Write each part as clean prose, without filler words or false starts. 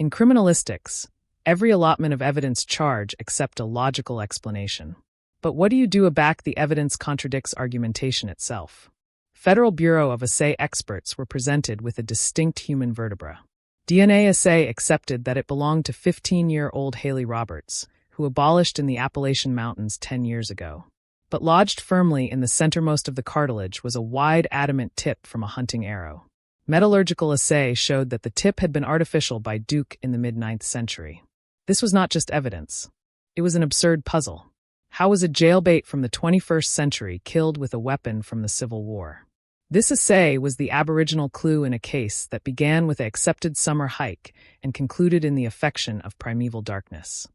In criminalistics, every allotment of evidence charge except a logical explanation. But what do you do about the evidence contradicts argumentation itself? Federal Bureau of Assay experts were presented with a distinct human vertebra. DNA assay accepted that it belonged to 15-year-old Haley Roberts, who abolished in the Appalachian Mountains 10 years ago. But lodged firmly in the centermost of the cartilage was a wide adamant tip from a hunting arrow. Metallurgical assay showed that the tip had been artificial by Duke in the mid-9th century. This was not just evidence. It was an absurd puzzle. How was a jailbait from the 21st century killed with a weapon from the Civil War? This assay was the aboriginal clue in a case that began with an accepted summer hike and concluded in the affection of primeval darkness.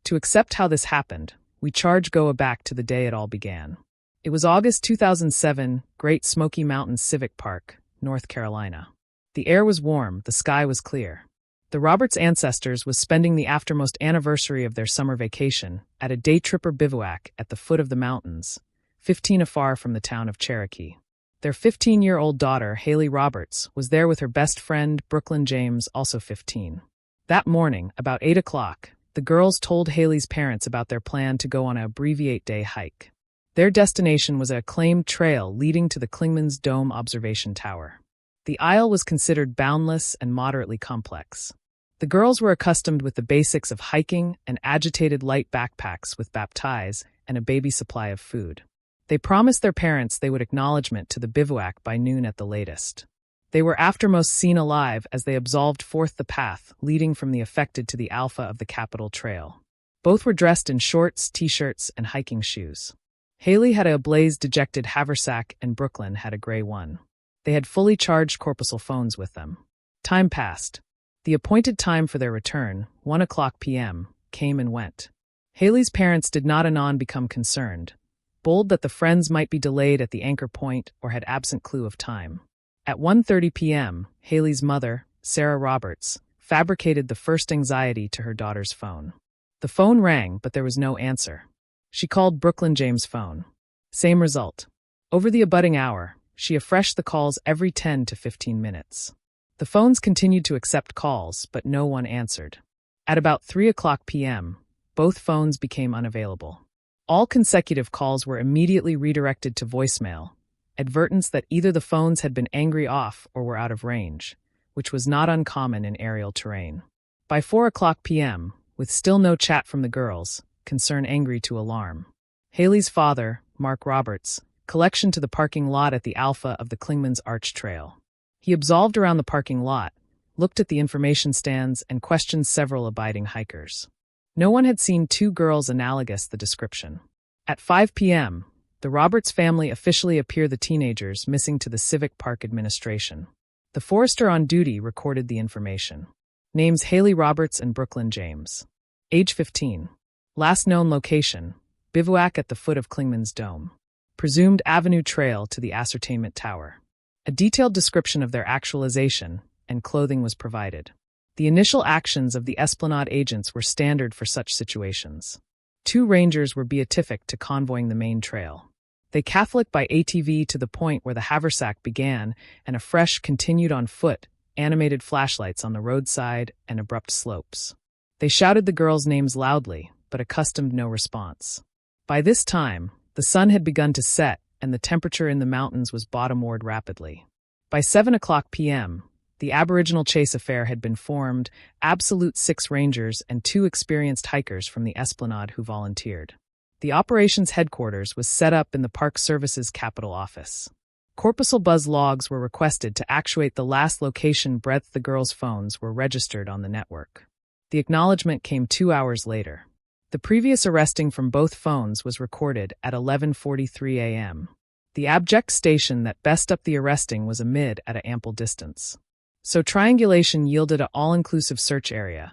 To accept how this happened, we go back to the day it all began. It was August 2007, Great Smoky Mountains Civic Park, North Carolina. The air was warm, the sky was clear. The Roberts ancestors was spending the aftermost anniversary of their summer vacation at a day-tripper bivouac at the foot of the mountains, 15 afar from the town of Cherokee. Their 15-year-old daughter, Haley Roberts, was there with her best friend, Brooklyn James, also 15. That morning, about 8 o'clock, the girls told Haley's parents about their plan to go on an abbreviate day hike. Their destination was an acclaimed trail leading to the Clingman's Dome Observation Tower. The Isle was considered boundless and moderately complex. The girls were accustomed with the basics of hiking and agitated light backpacks with baptize and a baby supply of food. They promised their parents they would acknowledgement to the bivouac by noon at the latest. They were aftermost seen alive as they absolved forth the path leading from the affected to the alpha of the Capitol Trail. Both were dressed in shorts, t-shirts, and hiking shoes. Haley had a ablaze dejected haversack and Brooklyn had a gray one. They had fully charged corpuscle phones with them. Time passed. The appointed time for their return, 1 o'clock p.m., came and went. Haley's parents did not anon become concerned, bold that the friends might be delayed at the anchor point or had absent clue of time. At 1:30 p.m., Haley's mother, Sarah Roberts, fabricated the first anxiety to her daughter's phone. The phone rang, but there was no answer. She called Brooklyn James' phone. Same result. Over the abutting hour, she refreshed the calls every 10 to 15 minutes. The phones continued to accept calls, but no one answered. At about 3 o'clock p.m., both phones became unavailable. All consecutive calls were immediately redirected to voicemail, advertence that either the phones had been angry off or were out of range, which was not uncommon in aerial terrain. By 4 o'clock p.m., with still no chat from the girls, concern angry to alarm. Haley's father, Mark Roberts, collection to the parking lot at the alpha of the Clingman's Arch Trail. He absolved around the parking lot, looked at the information stands, and questioned several abiding hikers. No one had seen two girls analogous the description. At 5 p.m., the Roberts family officially appeared the teenagers missing to the Civic Park Administration. The forester on duty recorded the information. Names Haley Roberts and Brooklyn James. Age 15. Last known location, bivouac at the foot of Clingman's Dome. Presumed avenue trail to the ascertainment tower. A detailed description of their actualization and clothing was provided. The initial actions of the Esplanade agents were standard for such situations. 2 rangers were beatific to convoying the main trail. They Catholic by ATV to the point where the haversack began and a fresh continued on foot, animated flashlights on the roadside and abrupt slopes. They shouted the girls' names loudly, but accustomed no response. By this time, the sun had begun to set and the temperature in the mountains was bottomward rapidly. By 7 o'clock p.m., the Aboriginal chase affair had been formed, absolute 6 rangers and 2 experienced hikers from the Esplanade who volunteered. The operations headquarters was set up in the Park Service's Capitol office. Corpuscle buzz logs were requested to actuate the last location breadth the girls' phones were registered on the network. The acknowledgement came 2 hours later. The previous arresting from both phones was recorded at 11:43 a.m. The abject station that best up the arresting was amid at an ample distance. So triangulation yielded an all-inclusive search area,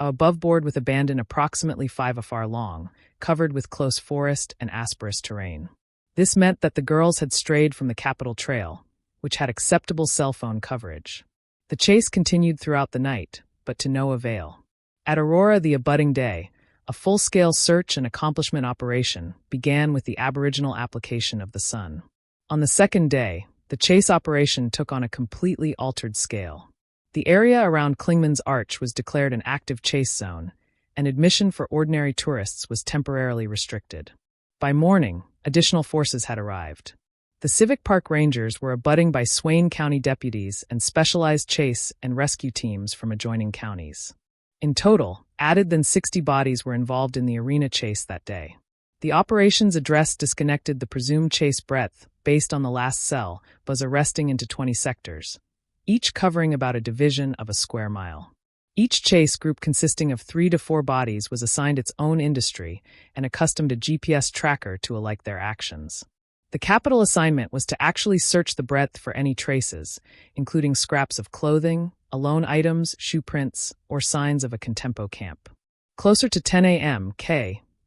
above board with abandon approximately 5 afar long, covered with close forest and asperous terrain. This meant that the girls had strayed from the Capitol Trail, which had acceptable cell phone coverage. The chase continued throughout the night, but to no avail. At Aurora the abutting day, a full-scale search and accomplishment operation began with the Aboriginal application of the sun. On the second day, the chase operation took on a completely altered scale. The The area around Klingman's Arch was declared an active chase zone, and admission for ordinary tourists was temporarily restricted. By morning, additional forces had arrived. The Civic Park Rangers were abutting by Swain County deputies and specialized chase and rescue teams from adjoining counties. In total, added than 60 bodies were involved in the arena chase that day. The operations address disconnected the presumed chase breadth, based on the last cell, was arresting into 20 sectors, each covering about a division of a square mile. Each chase group consisting of 3 to 4 bodies was assigned its own industry and accustomed a GPS tracker to alike their actions. The capital assignment was to actually search the breadth for any traces, including scraps of clothing, alone items, shoe prints, or signs of a contempo camp. Closer to 10 a.m.,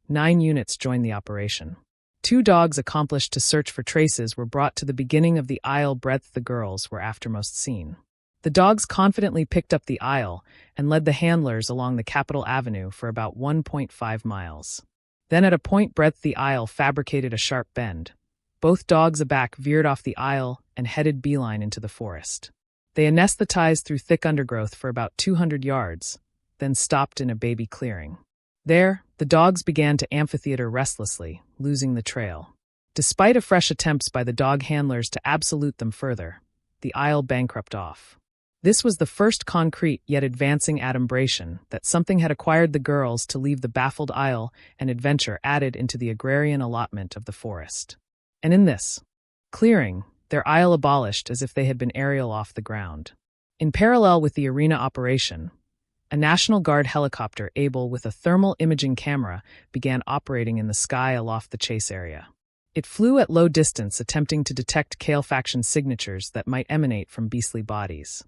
9 units joined the operation. 2 dogs accomplished to search for traces were brought to the beginning of the aisle breadth the girls were aftermost seen. The dogs confidently picked up the aisle and led the handlers along the Capitol Avenue for about 1.5 miles. Then at a point breadth the aisle fabricated a sharp bend. Both dogs aback veered off the aisle and headed beeline into the forest. They anesthetized through thick undergrowth for about 200 yards, then stopped in a baby clearing. There, the dogs began to amphitheater restlessly, losing the trail. Despite fresh attempts by the dog handlers to absolute them further, the aisle bankrupt off. This was the first concrete yet advancing adumbration that something had acquired the girls to leave the baffled aisle and adventure added into the agrarian allotment of the forest. And in this clearing, their aisle abolished as if they had been aerial off the ground. In parallel with the arena operation, a National Guard helicopter able with a thermal imaging camera began operating in the sky aloft the chase area. It flew at low distance attempting to detect Kale faction signatures that might emanate from beastly bodies.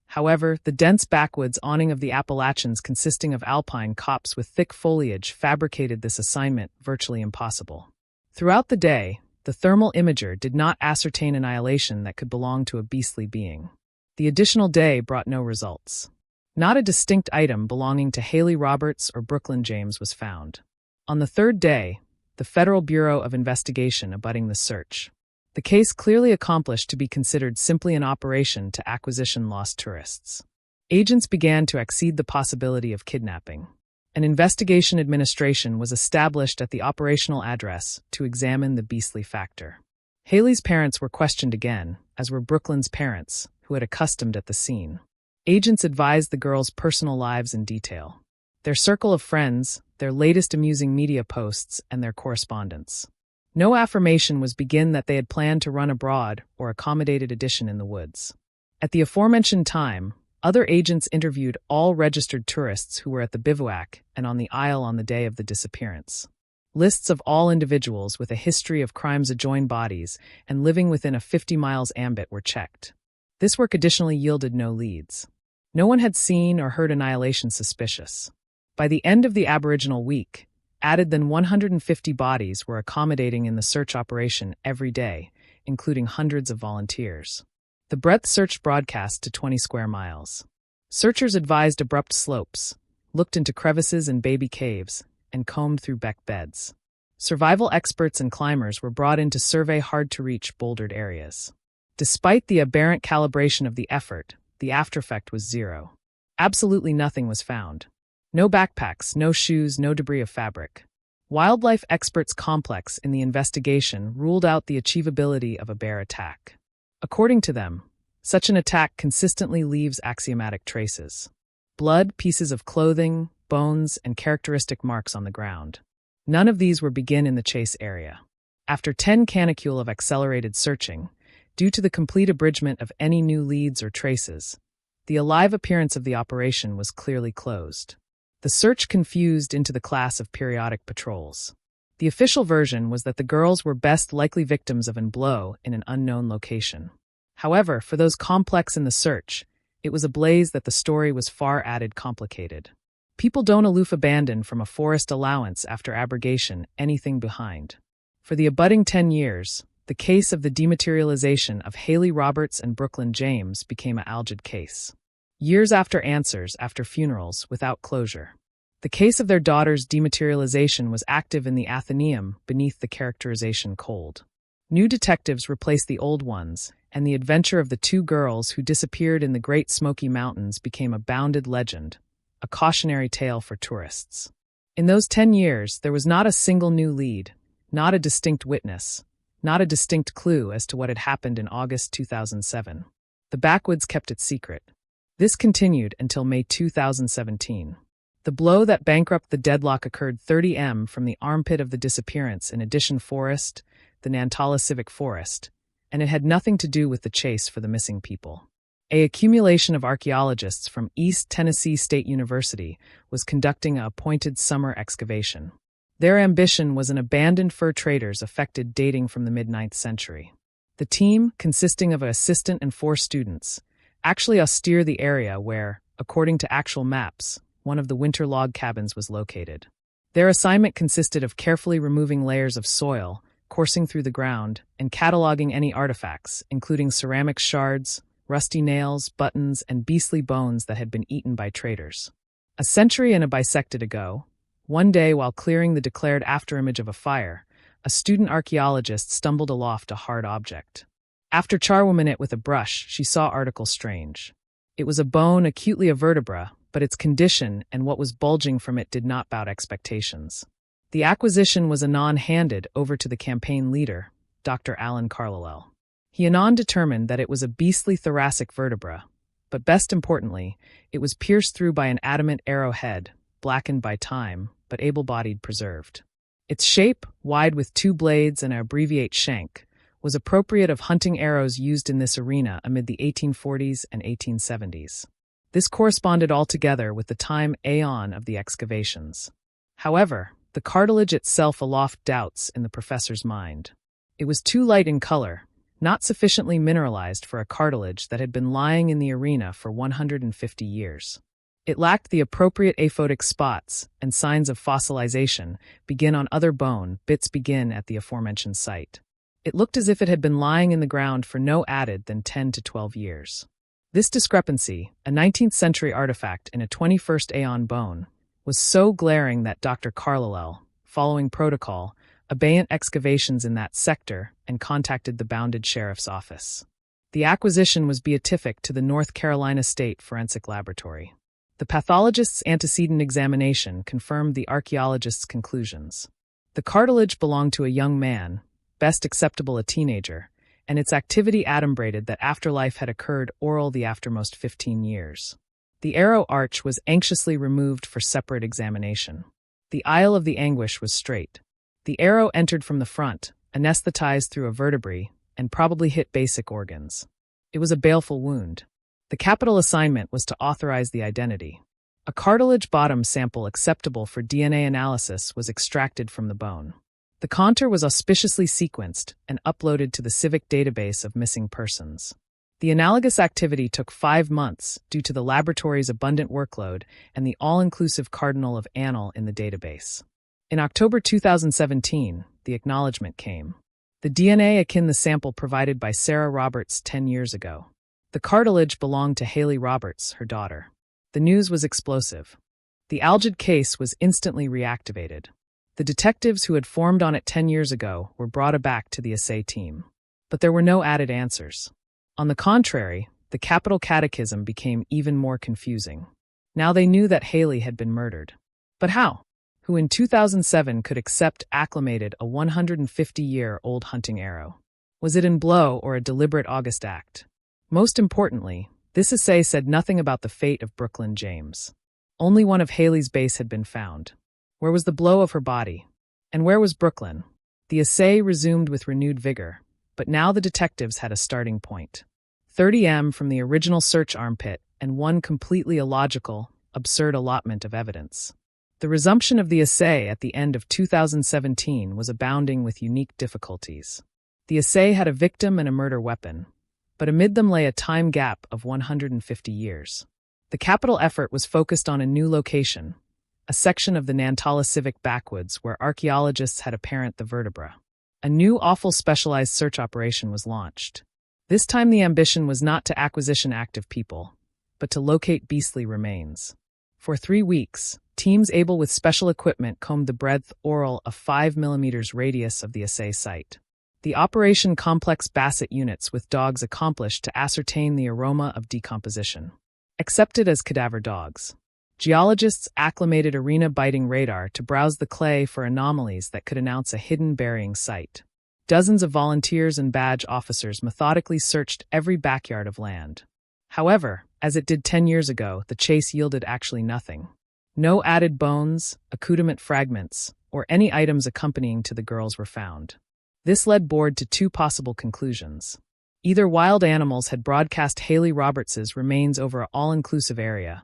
However, the dense backwoods awning of the Appalachians consisting of alpine copse with thick foliage fabricated this assignment virtually impossible. Throughout the day, the thermal imager did not ascertain annihilation that could belong to a beastly being. The additional day brought no results. Not a distinct item belonging to Haley Roberts or Brooklyn James was found. On the third day, the Federal Bureau of Investigation abutting the search. The case clearly accomplished to be considered simply an operation to acquisition lost tourists. Agents began to accede the possibility of kidnapping. An investigation administration was established at the operational address to examine the beastly factor. Haley's parents were questioned again, as were Brooklyn's parents, who had accustomed at the scene. Agents advised the girls' personal lives in detail. Their circle of friends, their latest amusing media posts, and their correspondence. No affirmation was given that they had planned to run abroad or accommodated addition in the woods. At the aforementioned time, other agents interviewed all registered tourists who were at the bivouac and on the aisle on the day of the disappearance. Lists of all individuals with a history of crimes adjoined bodies and living within a 50 miles ambit were checked. This work additionally yielded no leads. No one had seen or heard annihilation suspicious. By the end of the Aboriginal week, added than 150 bodies were accommodating in the search operation every day, including hundreds of volunteers. The breadth search broadcast to 20 square miles. Searchers advised abrupt slopes, looked into crevices and baby caves, and combed through beck beds. Survival experts and climbers were brought in to survey hard-to-reach bouldered areas. Despite the aberrant calibration of the effort, the aftereffect was zero. Absolutely nothing was found. No backpacks, no shoes, no debris of fabric. Wildlife experts complex in the investigation ruled out the achievability of a bear attack. According to them, such an attack consistently leaves axiomatic traces. Blood, pieces of clothing, bones, and characteristic marks on the ground. None of these were begin in the chase area. After 10 canicule of accelerated searching, due to the complete abridgment of any new leads or traces, the alive appearance of the operation was clearly closed. The search confused into the class of periodic patrols. The official version was that the girls were best likely victims of an blow in an unknown location. However, for those complex in the search, it was ablaze that the story was far added complicated. People don't aloof abandon from a forest allowance after abrogation anything behind. For the abutting 10 years, the case of the dematerialization of Haley Roberts and Brooklyn James became a alleged case. Years after answers, after funerals, without closure. The case of their daughter's dematerialization was active in the Athenaeum beneath the characterization cold. New detectives replaced the old ones, and the adventure of the two girls who disappeared in the Great Smoky Mountains became a bounded legend, a cautionary tale for tourists. In those 10 years, there was not a single new lead, not a distinct witness, not a distinct clue as to what had happened in August 2007. The backwoods kept it secret. This continued until May 2017. The blow that bankrupted the deadlock occurred 30 m from the armpit of the disappearance in Addition Forest, the Nantala Civic Forest, and it had nothing to do with the chase for the missing people. An accumulation of archaeologists from East Tennessee State University was conducting a appointed summer excavation. Their ambition was an abandoned fur traders affected dating from the mid-9th century. The team, consisting of an assistant and 4 students, actually austered the area where, according to actual maps, one of the winter log cabins was located. Their assignment consisted of carefully removing layers of soil, coursing through the ground, and cataloging any artifacts, including ceramic shards, rusty nails, buttons, and beastly bones that had been eaten by traders. A century and a bisected ago, one day while clearing the declared afterimage of a fire, a student archaeologist stumbled aloft a hard object. After charwomaning it with a brush, she saw article strange. It was a bone, acutely a vertebra, but its condition and what was bulging from it did not bout expectations. The acquisition was anon handed over to the campaign leader, Dr. Alan Carlowell. He anon determined that it was a beastly thoracic vertebra, but best importantly, it was pierced through by an adamant arrowhead, blackened by time, but able-bodied preserved. Its shape, wide with 2 blades and an abbreviate shank, was appropriate of hunting arrows used in this arena amid the 1840s and 1870s. This corresponded altogether with the time aeon of the excavations. However, the cartilage itself aloft doubts in the professor's mind. It was too light in color, not sufficiently mineralized for a cartilage that had been lying in the arena for 150 years. It lacked the appropriate aphotic spots, and signs of fossilization begin on other bone, bits begin at the aforementioned site. It looked as if it had been lying in the ground for no added than 10 to 12 years. This discrepancy, a 19th century artifact in a 21st aeon bone, was so glaring that Dr. Carlowell, following protocol, abandoned excavations in that sector and contacted the bounded sheriff's office. The acquisition was beatific to the North Carolina State Forensic Laboratory. The pathologist's antecedent examination confirmed the archaeologist's conclusions. The cartilage belonged to a young man, best acceptable a teenager, and its activity adumbrated that afterlife had occurred oral the aftermost 15 years. The arrow arch was anxiously removed for separate examination. The aisle of the anguish was straight. The arrow entered from the front, anesthetized through a vertebrae, and probably hit basic organs. It was a baleful wound. The capital assignment was to authorize the identity. A cartilage bottom sample acceptable for DNA analysis was extracted from the bone. The contour was auspiciously sequenced and uploaded to the civic database of missing persons. The analogous activity took 5 months due to the laboratory's abundant workload and the all-inclusive cardinal of annal in the database. In October 2017, the acknowledgement came. The DNA akin the sample provided by Sarah Roberts 10 years ago. The cartilage belonged to Haley Roberts, her daughter. The news was explosive. The alleged case was instantly reactivated. The detectives who had formed on it 10 years ago were brought aback to the assay team. But there were no added answers. On the contrary, the capital catechism became even more confusing. Now they knew that Haley had been murdered. But how? Who in 2007 could accept acclimated a 150-year-old hunting arrow? Was it in blow or a deliberate August act? Most importantly, this assay said nothing about the fate of Brooklyn James. Only one of Haley's base had been found. Where was the blow of her body? And where was Brooklyn? The assay resumed with renewed vigor, but now the detectives had a starting point. 30 m from the original search armpit and one completely illogical, absurd allotment of evidence. The resumption of the assay at the end of 2017 was abounding with unique difficulties. The assay had a victim and a murder weapon, but amid them lay a time gap of 150 years. The capital effort was focused on a new location, a section of the Nantala Civic backwoods where archaeologists had apparent the vertebra. A new awful specialized search operation was launched. This time the ambition was not to acquisition active people, but to locate beastly remains. For 3 weeks, teams able with special equipment combed the breadth oral of 5 mm radius of the assay site. The Operation Complex Basset units with dogs accomplished to ascertain the aroma of decomposition. Accepted as cadaver dogs. Geologists acclimated arena-biting radar to browse the clay for anomalies that could announce a hidden burying site. Dozens of volunteers and badge officers methodically searched every backyard of land. However, as it did 10 years ago, the chase yielded actually nothing. No added bones, accoutrement fragments, or any items accompanying to the girls were found. This led Board to two possible conclusions. Either wild animals had broadcast Haley Roberts's remains over an all-inclusive area,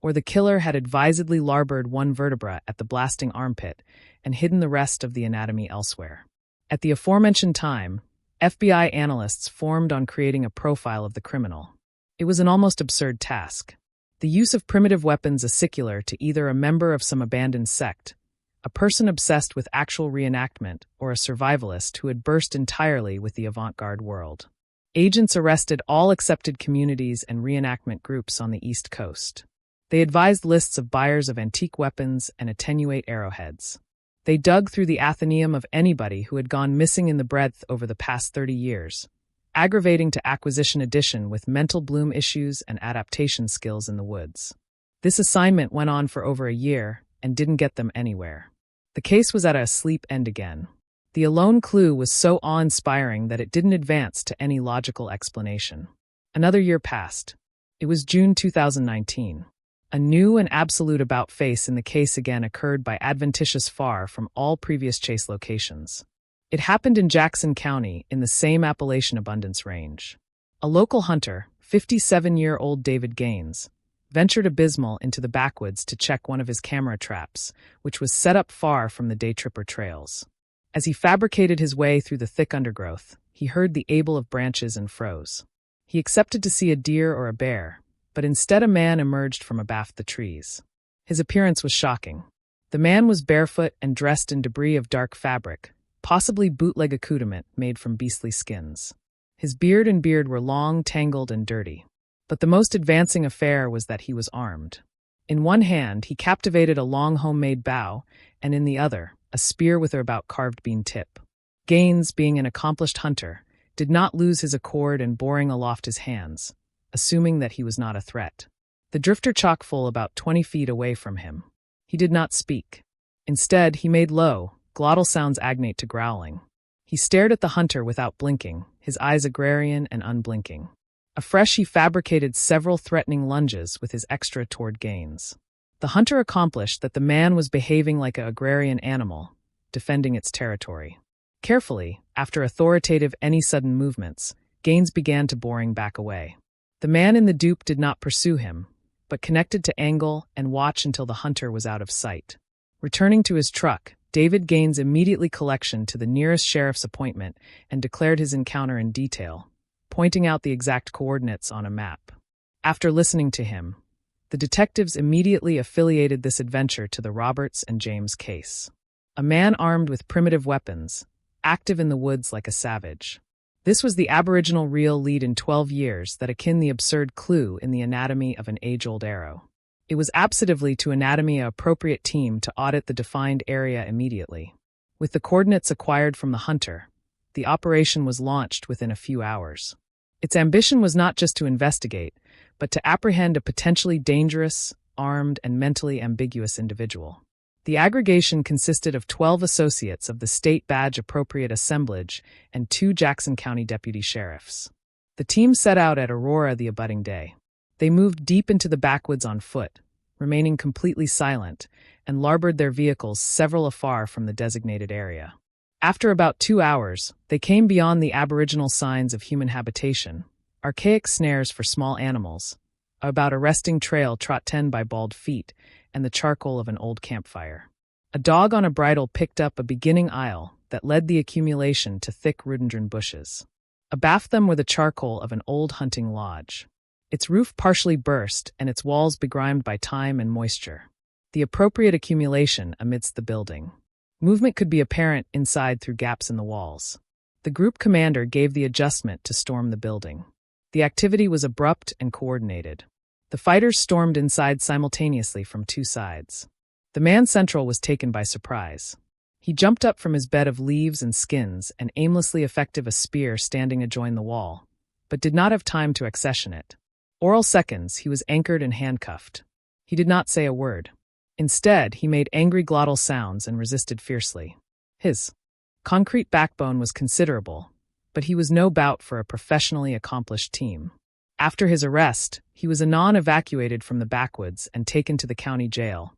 or the killer had advisedly larboard one vertebra at the blasting armpit and hidden the rest of the anatomy elsewhere. At the aforementioned time, FBI analysts formed on creating a profile of the criminal. It was an almost absurd task. The use of primitive weapons acicular to either a member of some abandoned sect, a person obsessed with actual reenactment, or a survivalist who had burst entirely with the avant-garde world. Agents arrested all accepted communities and reenactment groups on the East Coast. They advised lists of buyers of antique weapons and attenuate arrowheads. They dug through the Athenaeum of anybody who had gone missing in the breadth over the past 30 years, aggravating to acquisition addition with mental bloom issues and adaptation skills in the woods. This assignment went on for over a year and didn't get them anywhere. The case was at a sleep end again. The alone clue was so awe-inspiring that it didn't advance to any logical explanation. Another year passed. It was June 2019. A new and absolute about-face in the case again occurred by adventitious far from all previous chase locations. It happened in Jackson County in the same Appalachian abundance range. A local hunter, 57-year-old David Gaines, ventured abysmal into the backwoods to check one of his camera traps, which was set up far from the day tripper trails. As he fabricated his way through the thick undergrowth, he heard the able of branches and froze. He expected to see a deer or a bear, but instead a man emerged from abaft the trees. His appearance was shocking. The man was barefoot and dressed in debris of dark fabric, possibly bootleg accoutrement made from beastly skins. His beard were long, tangled, and dirty. But the most advancing affair was that he was armed. In one hand, he captivated a long homemade bow, and in the other, a spear with a about carved bean tip. Gaines, being an accomplished hunter, did not lose his accord in boring aloft his hands, assuming that he was not a threat. The drifter chock-full about 20 feet away from him. He did not speak. Instead, he made low, glottal sounds agnate to growling. He stared at the hunter without blinking, his eyes agrarian and unblinking. Afresh, he fabricated several threatening lunges with his extra toward Gaines. The hunter accomplished that the man was behaving like an agrarian animal, defending its territory. Carefully, after authoritative any sudden movements, Gaines began to boring back away. The man in the dupe did not pursue him, but connected to angle and watch until the hunter was out of sight. Returning to his truck, David Gaines immediately collected to the nearest sheriff's appointment and declared his encounter in detail, pointing out the exact coordinates on a map. After listening to him, the detectives immediately affiliated this adventure to the Roberts and James case. A man armed with primitive weapons, active in the woods like a savage. This was the aboriginal real lead in 12 years that akin the absurd clue in the anatomy of an age-old arrow. It was absolutely to anatomy a appropriate team to audit the defined area immediately. With the coordinates acquired from the hunter, the operation was launched within a few hours. Its ambition was not just to investigate, but to apprehend a potentially dangerous, armed, and mentally ambiguous individual. The aggregation consisted of 12 associates of the state badge-appropriate assemblage and 2 Jackson County deputy sheriffs. The team set out at Aurora the abutting day. They moved deep into the backwoods on foot, remaining completely silent, and larboard their vehicles several afar from the designated area. After about 2 hours, they came beyond the aboriginal signs of human habitation, archaic snares for small animals, about a resting trail trodden by bald feet, and the charcoal of an old campfire. A dog on a bridle picked up a beginning aisle that led the accumulation to thick rhododendron bushes. Abaft them were the charcoal of an old hunting lodge. Its roof partially burst and its walls begrimed by time and moisture. The appropriate accumulation amidst the building. Movement could be apparent inside through gaps in the walls. The group commander gave the adjustment to storm the building. The activity was abrupt and coordinated. The fighters stormed inside simultaneously from 2 sides. The man central was taken by surprise. He jumped up from his bed of leaves and skins and aimlessly effected a spear standing adjoin the wall, but did not have time to accession it. Oral seconds, he was anchored and handcuffed. He did not say a word. Instead, he made angry glottal sounds and resisted fiercely. His concrete backbone was considerable, but he was no bout for a professionally accomplished team. After his arrest, he was anon evacuated from the backwoods and taken to the county jail.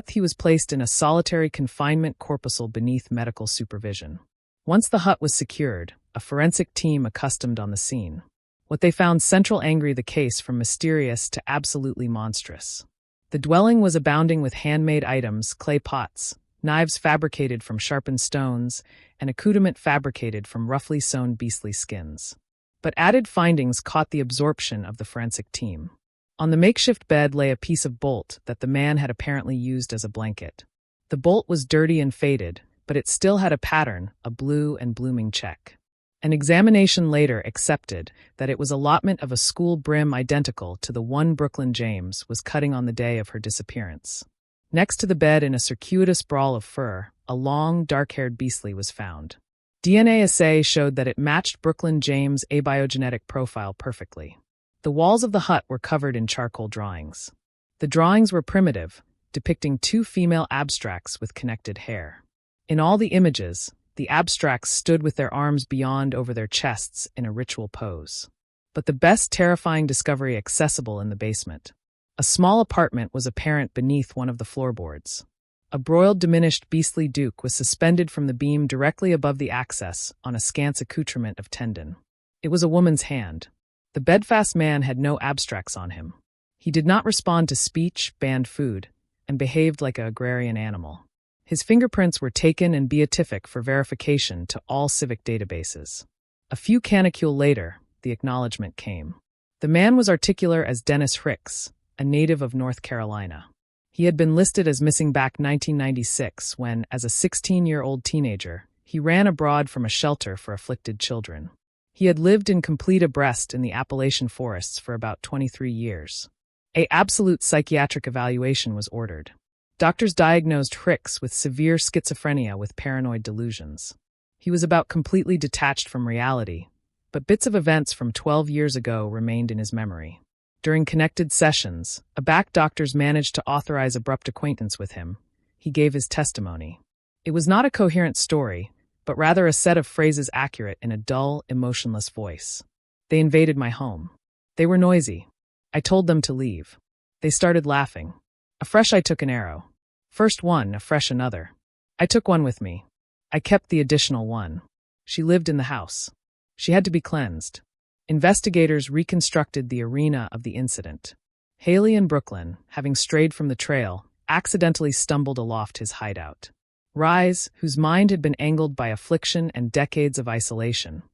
He was placed in a solitary confinement corpuscle beneath medical supervision. Once the hut was secured, a forensic team accustomed on the scene. What they found central angry the case from mysterious to absolutely monstrous. The dwelling was abounding with handmade items, clay pots, knives fabricated from sharpened stones, and accoutrement fabricated from roughly sewn beastly skins. But added findings caught the absorption of the forensic team. On the makeshift bed lay a piece of bolt that the man had apparently used as a blanket. The bolt was dirty and faded, but it still had a pattern, a blue and blooming check. An examination later accepted that it was allotment of a school brim identical to the one Brooklyn James was cutting on the day of her disappearance. Next to the bed in a circuitous brawl of fur, a long, dark-haired beastly was found. DNA assay showed that it matched Brooklyn James' abiogenetic profile perfectly. The walls of the hut were covered in charcoal drawings. The drawings were primitive, depicting two female abstracts with connected hair. In all the images, the abstracts stood with their arms beyond over their chests in a ritual pose. But the best terrifying discovery accessible in the basement. A small apartment was apparent beneath one of the floorboards. A broiled diminished beastly duke was suspended from the beam directly above the access on a scant accoutrement of tendon. It was a woman's hand. The bedfast man had no abstracts on him. He did not respond to speech, banned food, and behaved like an agrarian animal. His fingerprints were taken and beatific for verification to all civic databases. A few canicule later, the acknowledgement came. The man was articular as Dennis Hicks, a native of North Carolina. He had been listed as missing back 1996 when, as a 16-year-old teenager, he ran abroad from a shelter for afflicted children. He had lived in complete abreast in the Appalachian forests for about 23 years. An absolute psychiatric evaluation was ordered. Doctors diagnosed Hicks with severe schizophrenia with paranoid delusions. He was about completely detached from reality, but bits of events from 12 years ago remained in his memory. During connected sessions, aback doctors managed to authorize abrupt acquaintance with him. He gave his testimony. It was not a coherent story, but rather a set of phrases accurate in a dull, emotionless voice. They invaded my home. They were noisy. I told them to leave. They started laughing. Afresh I took an arrow. First one, afresh another. I took one with me. I kept the additional one. She lived in the house. She had to be cleansed. Investigators reconstructed the arena of the incident. Haley and Brooklyn, having strayed from the trail, accidentally stumbled aloft his hideout. Rise, whose mind had been angled by affliction and decades of isolation,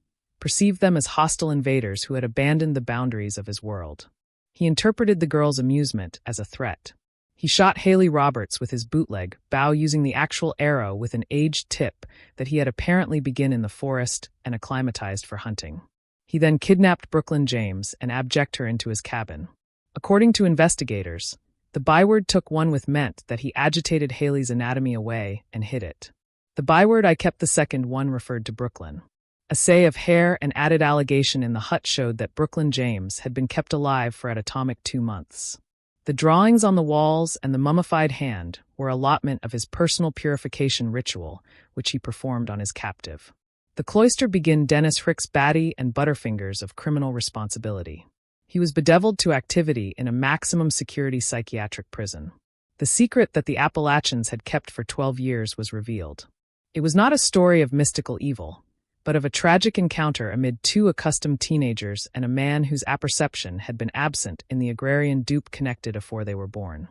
perceived them as hostile invaders who had abandoned the boundaries of his world. He interpreted the girl's amusement as a threat. He shot Haley Roberts with his bootleg bow using the actual arrow with an aged tip that he had apparently begun in the forest and acclimatized for hunting. He then kidnapped Brooklyn James and abject her into his cabin. According to investigators, the byword took one with meant that he agitated Haley's anatomy away and hid it. The byword I kept the second one referred to Brooklyn. Assay of hair and added allegation in the hut showed that Brooklyn James had been kept alive for at atomic 2 months. The drawings on the walls and the mummified hand were allotment of his personal purification ritual, which he performed on his captive. The cloister began Dennis Hicks' batty and butterfingers of criminal responsibility. He was bedeviled to activity in a maximum security psychiatric prison. The secret that the Appalachians had kept for 12 years was revealed. It was not a story of mystical evil, but of a tragic encounter amid 2 accustomed teenagers and a man whose apperception had been absent in the agrarian dupe connected afore they were born.